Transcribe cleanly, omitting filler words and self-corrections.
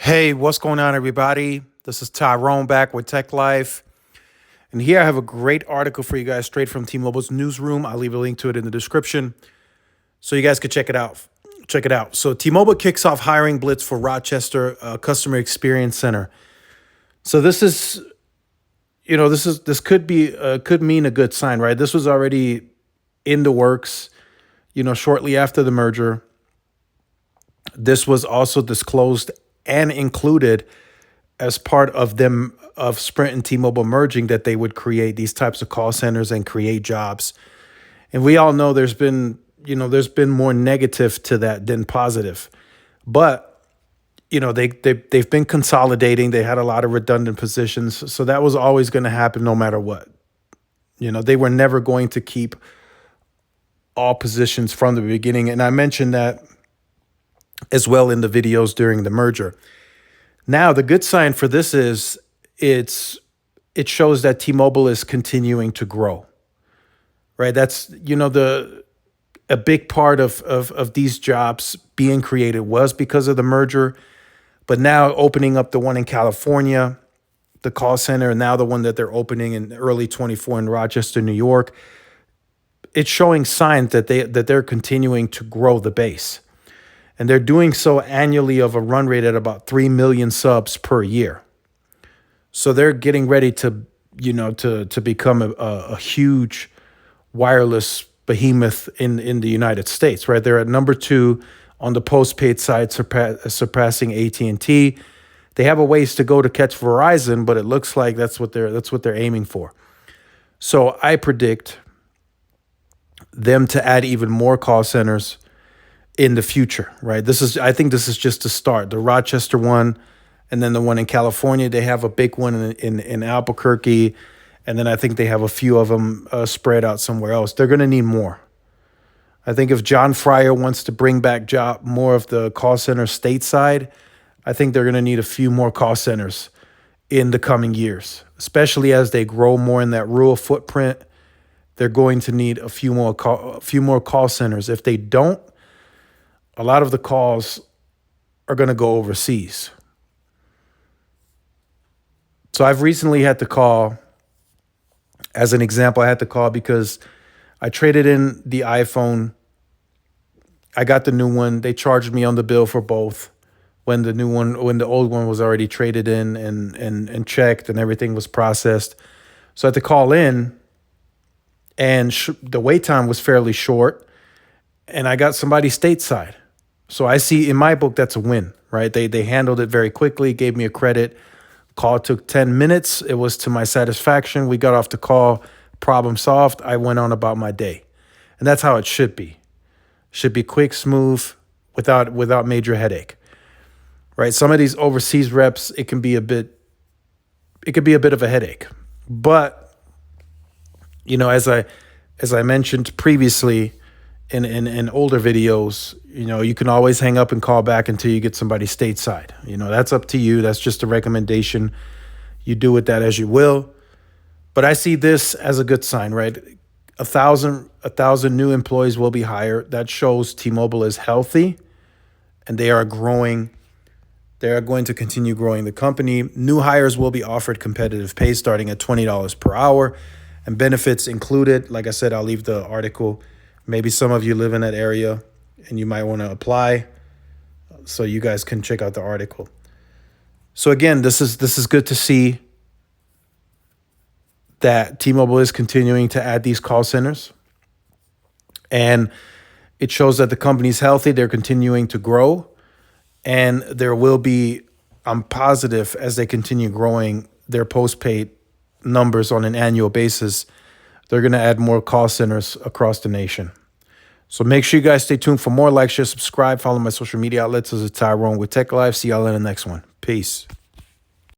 Hey, what's going on, everybody? This is Tyrone back with Tech Life. And here I have a great article for you guys straight from T-Mobile's newsroom. I'll leave a link to it in the description so you guys could check it out. So T-Mobile kicks off hiring blitz for Rochester Customer Experience Center. So this could mean a good sign, right? This was already in the works, shortly after the merger. This was also disclosed and included as part of Sprint and T-Mobile merging, that they would create these types of call centers and create jobs. And we all know there's been more negative to that than positive. But they've been consolidating. They had a lot of redundant positions, so that was always going to happen no matter what. They were never going to keep all positions from the beginning, and I mentioned that as well in the videos during the merger. Now, the good sign for this is it shows that T-Mobile is continuing to grow, right? That's, a big part of these jobs being created was because of the merger. But now opening up the one in California, the call center, and now the one that they're opening in early 24 in Rochester, New York, it's showing signs that they're continuing to grow the base. And they're doing so annually of a run rate at about 3 million subs per year. So they're getting ready to become a huge wireless behemoth in the United States, right? They're at number 2 on the postpaid side, surpassing AT&T. They have a ways to go to catch Verizon, but it looks like that's what they're aiming for. So I predict them to add even more call centers in the future, right? I think this is just a start. The Rochester one, and then the one in California, they have a big one in Albuquerque, and then I think they have a few of them spread out somewhere else. They're going to need more. I think if John Fryer wants to bring back more of the call center stateside, I think they're going to need a few more call centers in the coming years, especially as they grow more in that rural footprint. They're going to need a few more call centers. If they don't, a lot of the calls are going to go overseas. So I've recently had to call, as an example, I had to call because I traded in the iPhone. I got the new one. They charged me on the bill for both when the old one was already traded in and checked and everything was processed. So I had to call in, and the wait time was fairly short, and I got somebody stateside. So I see in my book, that's a win, right? They handled it very quickly, gave me a credit. Call took 10 minutes. It was to my satisfaction. We got off the call, problem solved. I went on about my day. And that's how it should be. Should be quick, smooth, without major headache. Right? Some of these overseas reps, it could be a bit of a headache. But as I mentioned previously, in older videos, you can always hang up and call back until you get somebody stateside. That's up to you. That's just a recommendation. You do with that as you will. But I see this as a good sign, right? 1,000 new employees will be hired. That shows T-Mobile is healthy and they are growing. They are going to continue growing the company. New hires will be offered competitive pay starting at $20 per hour and benefits included. Like I said, I'll leave the article. Maybe some of you live in that area and you might want to apply, so you guys can check out the article. So again, this is good to see that T-Mobile is continuing to add these call centers. And it shows that the company's healthy. They're continuing to grow. And there will be, I'm positive, as they continue growing their postpaid numbers on an annual basis, they're going to add more call centers across the nation. So make sure you guys stay tuned for more. Like, share, subscribe, follow my social media outlets. This is Tyrone with Tech Life. See y'all in the next one. Peace.